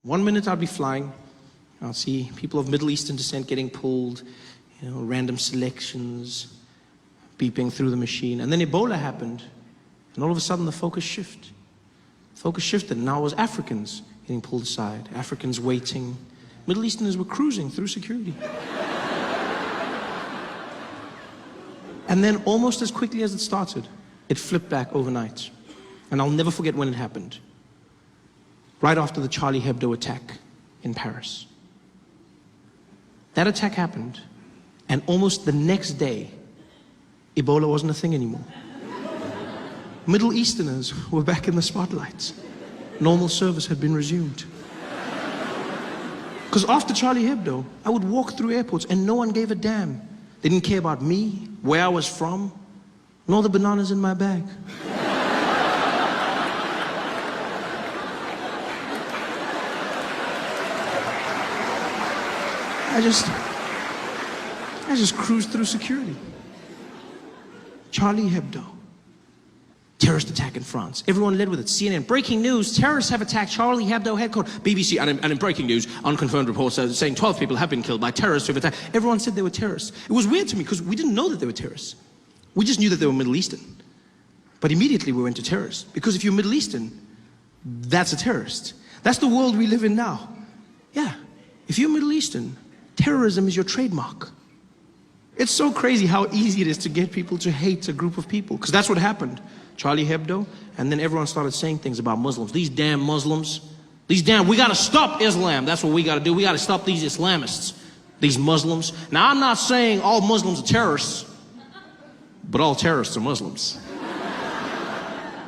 1 minute I'd be flying, I'll see people of Middle Eastern descent getting pulled, random selections, beeping through the machine. And then Ebola happened, and all of a sudden the focus shifted. Focus shifted, and now it was Africans getting pulled aside, Africans waiting. Middle Easterners were cruising through security. And then almost as quickly as it started, it flipped back overnight. And I'll never forget when it happened. Right after the Charlie Hebdo attack in Paris. That attack happened, and almost the next day, Ebola wasn't a thing anymore. Middle Easterners were back in the spotlight. Normal service had been resumed. Because after Charlie Hebdo, I would walk through airports and no one gave a damn. They didn't care about me, where I was from, nor the bananas in my bag. I just cruised through security. Charlie Hebdo. Terrorist attack in France. Everyone led with it. CNN, breaking news, terrorists have attacked Charlie Hebdo headquarters. BBC, and in breaking news, unconfirmed reports saying 12 people have been killed by terrorists who have attacked. Everyone said they were terrorists. It was weird to me because we didn't know that they were terrorists. We just knew that they were Middle Eastern. But immediately we went to terrorists. Because if you're Middle Eastern, that's a terrorist. That's the world we live in now. Yeah. If you're Middle Eastern, terrorism is your trademark. It's so crazy how easy it is to get people to hate a group of people. Because that's what happened. Charlie Hebdo, and then everyone started saying things about Muslims. These damn Muslims. We gotta stop Islam. That's what we gotta do. We gotta stop these Islamists. These Muslims. Now, I'm not saying all Muslims are terrorists, but all terrorists are Muslims.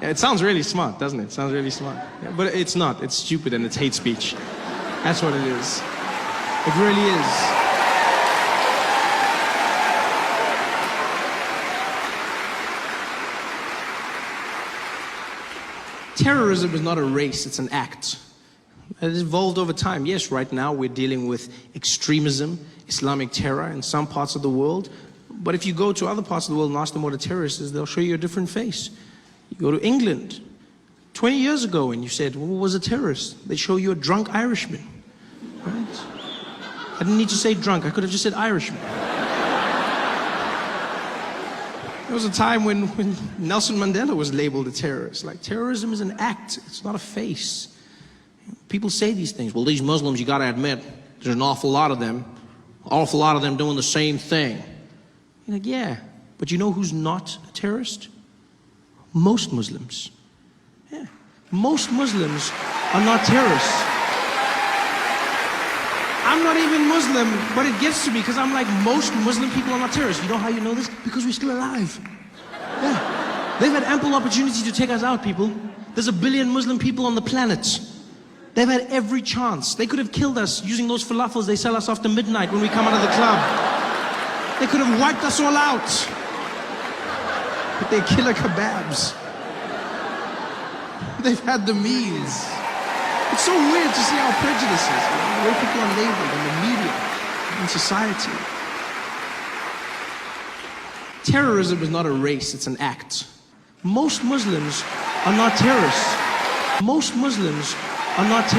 Yeah, it sounds really smart, doesn't it? It sounds really smart. Yeah, but it's not. It's stupid and it's hate speech. That's what it is. It really is. Terrorism is not a race, it's an act. It has evolved over time. Yes, right now we're dealing with extremism, Islamic terror in some parts of the world. But if you go to other parts of the world and ask them what a terrorist is, they'll show you a different face. You go to England 20 years ago and you said, well, what was a terrorist? They show you a drunk Irishman. Right? I didn't need to say drunk, I could have just said Irishman. There was a time when Nelson Mandela was labeled a terrorist. Like, terrorism is an act, it's not a face. People say these things. Well, these Muslims, you gotta admit, there's an awful lot of them doing the same thing. You're like, yeah, but you know who's not a terrorist? Most Muslims. Yeah, most Muslims are not terrorists. I'm not even Muslim, but it gets to me because I'm like, most Muslim people are not terrorists. You know how you know this? Because we're still alive. Yeah. They've had ample opportunity to take us out, people. There's 1 billion Muslim people on the planet. They've had every chance. They could have killed us using those falafels they sell us after midnight when we come out of the club. They could have wiped us all out. But they're killer kebabs. They've had the means. It's so weird to see our prejudices, the way people are labeled in the media, in society. Terrorism is not a race, it's an act. Most Muslims are not terrorists. Most Muslims are not terrorists.